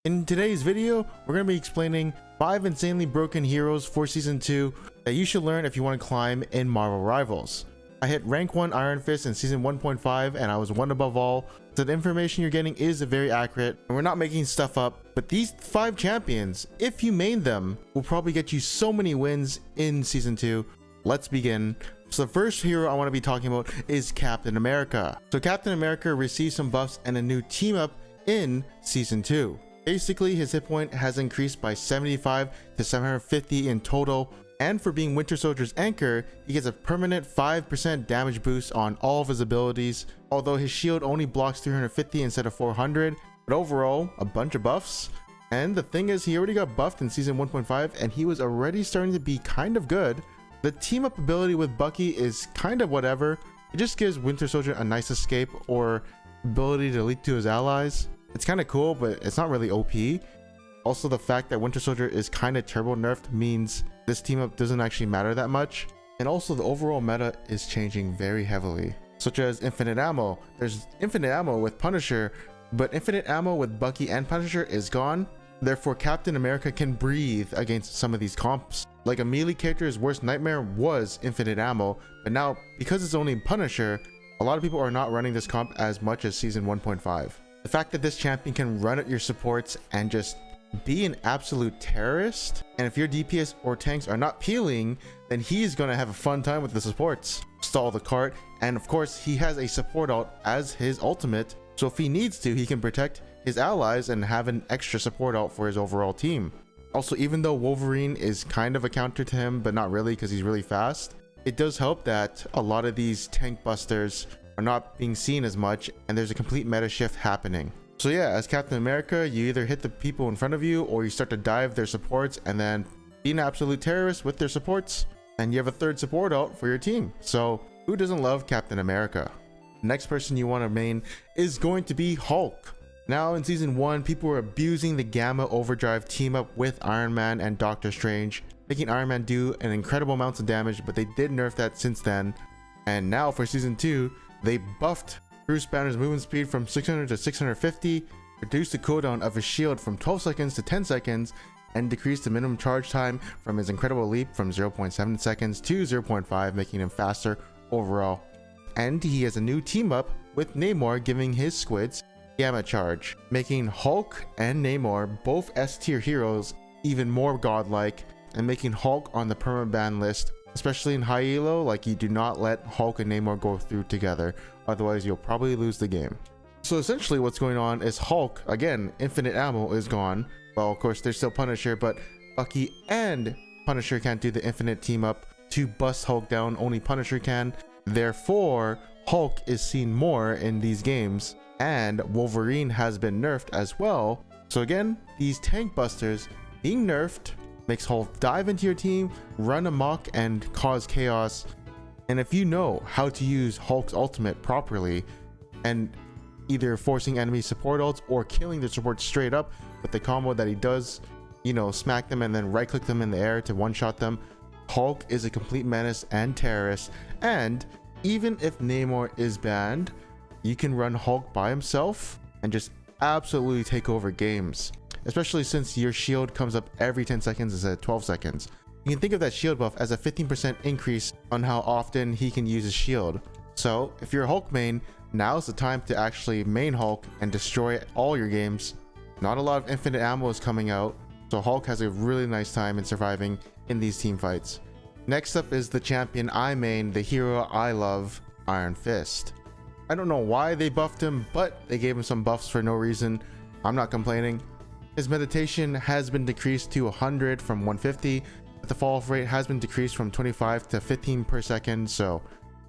In today's video, we're going to be explaining 5 insanely broken heroes for Season 2 that you should learn if you want to climb in Marvel Rivals. I hit rank 1 Iron Fist in Season 1.5 and I was 1 above all, so the information you're getting is very accurate and we're not making stuff up, but these 5 champions, if you main them, will probably get you so many wins in Season 2. Let's begin. So the first hero I want to be talking about is Captain America. So Captain America received some buffs and a new team up in Season 2. Basically, his hit point has increased by 75 to 750 in total, and for being Winter Soldier's anchor, he gets a permanent 5% damage boost on all of his abilities, although his shield only blocks 350 instead of 400, but overall, a bunch of buffs. And the thing is, he already got buffed in Season 1.5 and he was already starting to be kind of good. The team up ability with Bucky is kind of whatever. It just gives Winter Soldier a nice escape or ability to leap to his allies. It's kind of cool, but it's not really OP. Also, the fact that Winter Soldier is kind of turbo nerfed means this team up doesn't actually matter that much. And also the overall meta is changing very heavily, such as infinite ammo. There's infinite ammo with Punisher, but infinite ammo with Bucky and Punisher is gone. Therefore, Captain America can breathe against some of these comps. Like a melee character's worst nightmare was infinite ammo, but now because it's only Punisher, a lot of people are not running this comp as much as Season 1.5. The fact that this champion can run at your supports and just be an absolute terrorist, and if your DPS or tanks are not peeling, then he's gonna have a fun time with the supports. Stall the cart, and of course he has a support ult as his ultimate, so if he needs to, he can protect his allies and have an extra support ult for his overall team. Also, even though Wolverine is kind of a counter to him, but not really because he's really fast, it does help that a lot of these tank busters are not being seen as much and there's a complete meta shift happening. So yeah, as Captain America, you either hit the people in front of you or you start to dive their supports and then be an absolute terrorist with their supports, and you have a third support ult for your team. So who doesn't love Captain America? The next person you want to main is going to be Hulk. Now in Season 1, people were abusing the Gamma Overdrive team up with Iron Man and Doctor Strange, making Iron Man do an incredible amount of damage, but they did nerf that since then. And now for Season 2, they buffed Bruce Banner's movement speed from 600 to 650, reduced the cooldown of his shield from 12 seconds to 10 seconds, and decreased the minimum charge time from his incredible leap from 0.7 seconds to 0.5, making him faster overall. And he has a new team up with Namor, giving his squids Gamma Charge, making Hulk and Namor, both S tier heroes, even more godlike, and making Hulk on the permaban list. Especially in high elo, like you do not let Hulk and Namor go through together, otherwise you'll probably lose the game. So essentially what's going on is Hulk, again, infinite ammo is gone. Well, of course there's still Punisher, but Bucky and Punisher can't do the infinite team up to bust Hulk down, only Punisher can. Therefore, Hulk is seen more in these games, and Wolverine has been nerfed as well. So again, these tank busters being nerfed makes Hulk dive into your team, run amok, and cause chaos. And if you know how to use Hulk's ultimate properly, and either forcing enemy support ults or killing their support straight up with the combo that he does, you know, smack them and then right click them in the air to one-shot them, Hulk is a complete menace and terrorist. And even if Namor is banned, you can run Hulk by himself and just absolutely take over games. Especially since your shield comes up every 10 seconds instead of 12 seconds. You can think of that shield buff as a 15% increase on how often he can use his shield. So if you're a Hulk main, now's the time to actually main Hulk and destroy all your games. Not a lot of infinite ammo is coming out, so Hulk has a really nice time in surviving in these team fights. Next up is the champion I main, the hero I love, Iron Fist. I don't know why they buffed him, but they gave him some buffs for no reason. I'm not complaining. His meditation has been decreased to 100 from 150, but the fall off rate has been decreased from 25 to 15 per second, so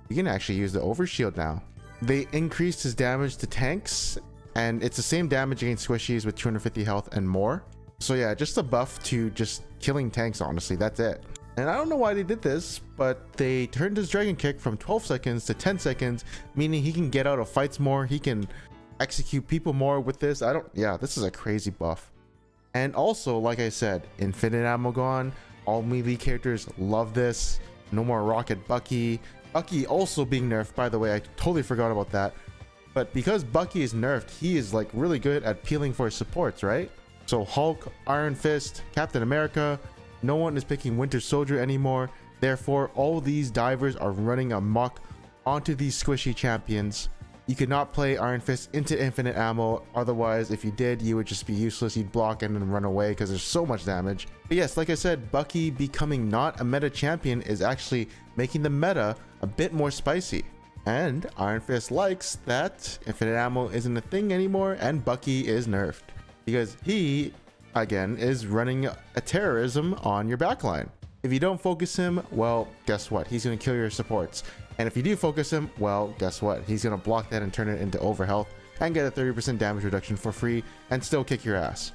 you can actually use the overshield now. They increased his damage to tanks, and it's the same damage against squishies with 250 health and more. So yeah, just a buff to just killing tanks, honestly, that's it. And I don't know why they did this, but they turned his dragon kick from 12 seconds to 10 seconds, meaning he can get out of fights more, he can execute people more with this. Yeah, this is a crazy buff. And also, like I said, infinite ammo gone. All melee characters love this. No more Rocket Bucky. Bucky also being nerfed, by the way. I totally forgot about that. But because Bucky is nerfed, he is like really good at peeling for his supports, right? So Hulk, Iron Fist, Captain America, no one is picking Winter Soldier anymore. Therefore, all these divers are running amok onto these squishy champions. You cannot play Iron Fist into infinite ammo, otherwise if you did, you would just be useless. You'd block and then run away because there's so much damage. But yes, like I said, Bucky becoming not a meta champion is actually making the meta a bit more spicy. And Iron Fist likes that infinite ammo isn't a thing anymore and Bucky is nerfed. Because he, again, is running a terrorism on your backline. If you don't focus him, well, guess what? He's going to kill your supports. And if you do focus him, well, guess what? He's going to block that and turn it into overhealth and get a 30% damage reduction for free and still kick your ass.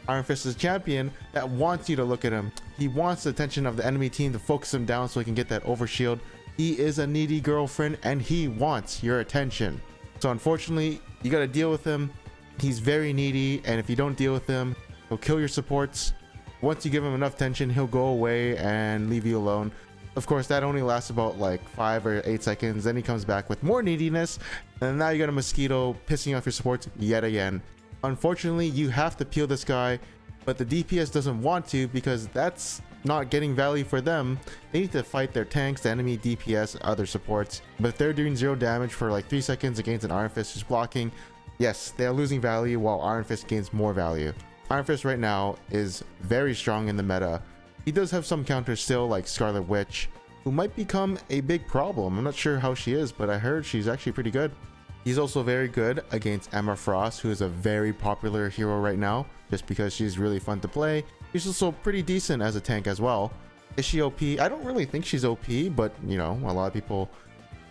Iron Fist is a champion that wants you to look at him. He wants the attention of the enemy team to focus him down so he can get that overshield. He is a needy girlfriend and he wants your attention. So unfortunately, you got to deal with him. He's very needy, and if you don't deal with him, he'll kill your supports. Once you give him enough tension, he'll go away and leave you alone. Of course, that only lasts about like 5 or 8 seconds. Then he comes back with more neediness, and now you got a mosquito pissing off your supports yet again. Unfortunately, you have to peel this guy, but the DPS doesn't want to because that's not getting value for them. They need to fight their tanks, the enemy DPS, other supports. But if they're doing 0 damage for like 3 seconds against an Iron Fist who's blocking, yes, they are losing value while Iron Fist gains more value. Iron Fist right now is very strong in the meta. He does have some counters still, like Scarlet Witch, who might become a big problem. I'm not sure how she is, but I heard she's actually pretty good. He's also very good against Emma Frost, who is a very popular hero right now, just because she's really fun to play. She's also pretty decent as a tank as well. Is she OP? I don't really think she's OP, but you know, a lot of people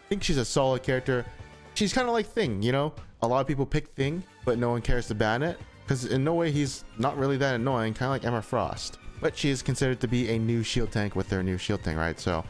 think she's a solid character. She's kind of like Thing, you know? A lot of people pick Thing, but no one cares to ban it, because in no way he's not really that annoying, kind of like Emma Frost. But she is considered to be a new shield tank with their new shield thing, right? So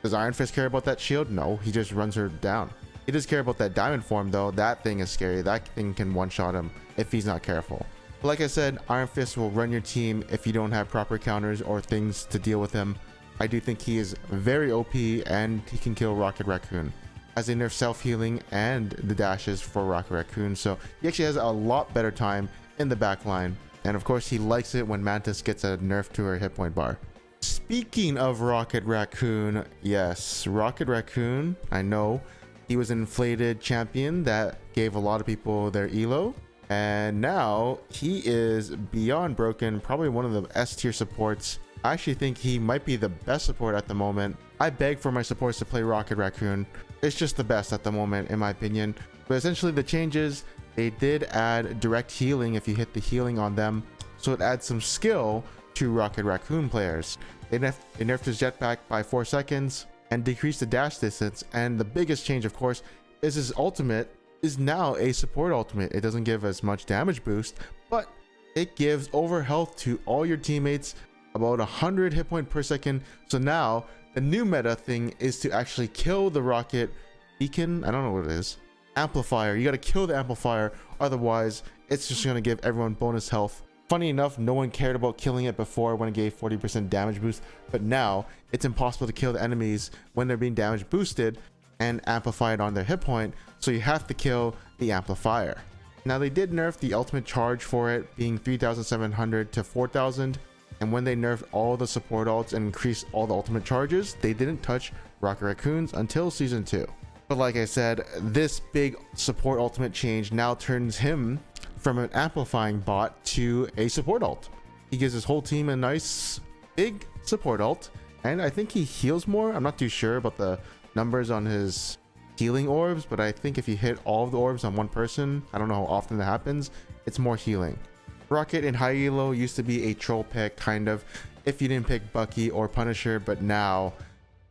does Iron Fist care about that shield? No, he just runs her down. He does care about that diamond form though. That thing is scary. That thing can one-shot him if he's not careful. But like I said, Iron Fist will run your team if you don't have proper counters or things to deal with him. I do think he is very OP and he can kill Rocket Raccoon, as they nerf self-healing and the dashes for Rocket Raccoon. So he actually has a lot better time in the backline. And of course, he likes it when Mantis gets a nerf to her hit point bar. Speaking of Rocket Raccoon, yes, Rocket Raccoon, I know he was an inflated champion that gave a lot of people their elo. And now he is beyond broken, probably one of the S tier supports. I actually think he might be the best support at the moment. I beg for my supports to play Rocket Raccoon. It's just the best at the moment, in my opinion. But essentially the changes, they did add direct healing if you hit the healing on them. So it adds some skill to Rocket Raccoon players. They nerfed his jetpack by 4 seconds and decreased the dash distance. And the biggest change, of course, is his ultimate is now a support ultimate. It doesn't give as much damage boost, but it gives over health to all your teammates, about 100 hit point per second. So now the new meta thing is to actually kill the rocket beacon. I don't know what it is. Amplifier. You got to kill the amplifier, otherwise it's just going to give everyone bonus health. Funny enough, no one cared about killing it before when it gave 40% damage boost, but now it's impossible to kill the enemies when they're being damage boosted and amplified on their hit point, so you have to kill the amplifier. Now they did nerf the ultimate charge for it, being 3,700 to 4,000, and when they nerfed all the support ults and increased all the ultimate charges, they didn't touch Rocket Raccoons until season 2. But like I said, this big support ultimate change now turns him from an amplifying bot to a support ult. He gives his whole team a nice big support ult, and I think he heals more. I'm not too sure about the numbers on his healing orbs, but I think if you hit all of the orbs on one person, I don't know how often that happens, it's more healing. Rocket in high elo used to be a troll pick, kind of, if you didn't pick Bucky or Punisher, but now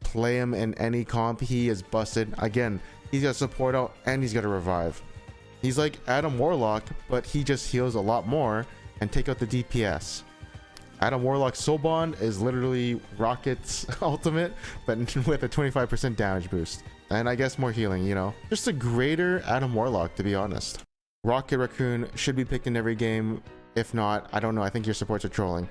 play him in any comp, he is busted. Again, he's got support out and he's got a revive. He's like Adam Warlock, but he just heals a lot more and take out the DPS. Adam Warlock's Soul Bond is literally Rocket's ultimate, but with a 25% damage boost. And I guess more healing, you know. Just a greater Adam Warlock, to be honest. Rocket Raccoon should be picked in every game. If not, I don't know. I think your supports are trolling.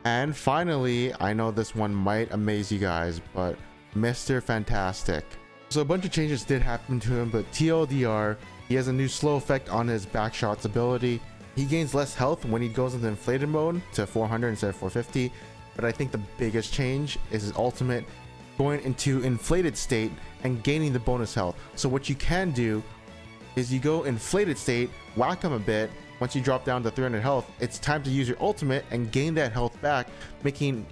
And finally, I know this one might amaze you guys, but Mr. Fantastic. So a bunch of changes did happen to him, but TLDR, he has a new slow effect on his backshots ability. He gains less health when he goes into inflated mode to 400 instead of 450. But I think the biggest change is his ultimate going into inflated state and gaining the bonus health. So what you can do is you go inflated state, whack him a bit. Once you drop down to 300 health, it's time to use your ultimate and gain that health back, making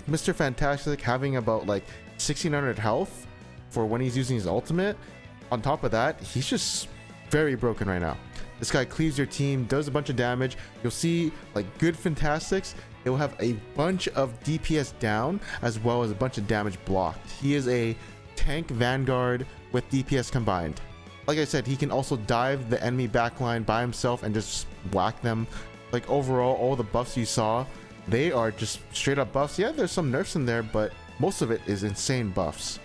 Mr. Fantastic having about like 1600 health for when he's using his ultimate. On top of that, he's just very broken right now. This guy cleaves your team, does a bunch of damage. You'll see like good Fantastics, it will have a bunch of DPS down as well as a bunch of damage blocked. He is a tank Vanguard with DPS combined. Like I said, he can also dive the enemy backline by himself and just whack them. Like overall, all the buffs you saw, they are just straight up buffs. Yeah, there's some nerfs in there, but most of it is insane buffs.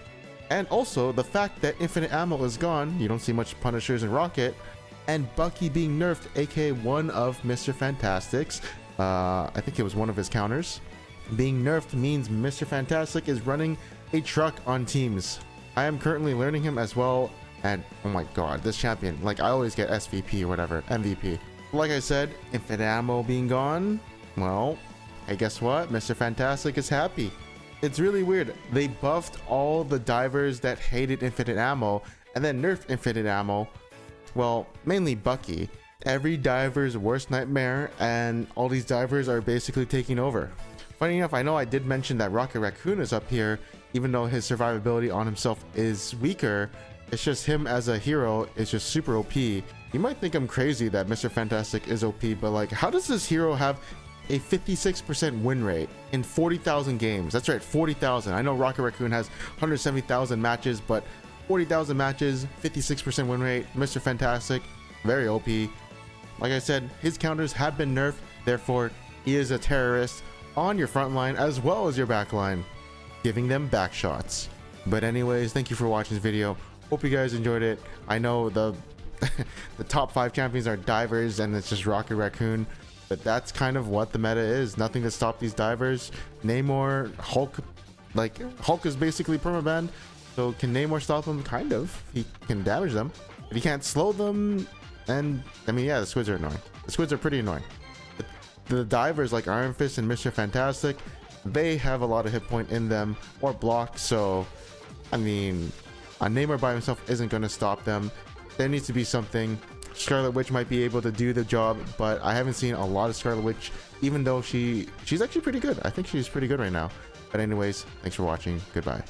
And also the fact that infinite ammo is gone, you don't see much Punishers and Rocket, and Bucky being nerfed, aka one of Mr. Fantastic's, I think it was one of his counters, being nerfed means Mr. Fantastic is running a truck on teams. I am currently learning him as well, and oh my god, this champion, like I always get SVP or whatever, MVP. Like I said, infinite ammo being gone, well, hey, guess what? Mr. Fantastic is happy. It's really weird. They buffed all the divers that hated infinite ammo and then nerfed infinite ammo. Well, mainly Bucky. Every diver's worst nightmare, and all these divers are basically taking over. Funny enough, I know I did mention that Rocket Raccoon is up here, even though his survivability on himself is weaker. It's just him as a hero is just super OP. You might think I'm crazy that Mr. Fantastic is OP, but like, how does this hero have a 56% win rate in 40,000 games? That's right, 40,000. I know Rocket Raccoon has 170,000 matches, but 40,000 matches, 56% win rate. Mr. Fantastic, very OP. Like I said, his counters have been nerfed, therefore he is a terrorist on your front line as well as your back line, giving them back shots. But anyways, thank you for watching this video. Hope you guys enjoyed it. I know the the top 5 champions are divers and it's just Rocket Raccoon, but that's kind of what the meta is. Nothing to stop these divers. Namor, Hulk, like Hulk is basically permabanned, so can Namor stop him? Kind of. He can damage them, but he can't slow them. And I mean, yeah, the squids are annoying. The squids are pretty annoying. The divers like Iron Fist and Mr. Fantastic, they have a lot of hit point in them or block, so I mean, a Namor by himself isn't going to stop them. There needs to be something. Scarlet Witch might be able to do the job, but I haven't seen a lot of Scarlet Witch, even though she's actually pretty good. I think she's pretty good right now. But anyways, thanks for watching. Goodbye.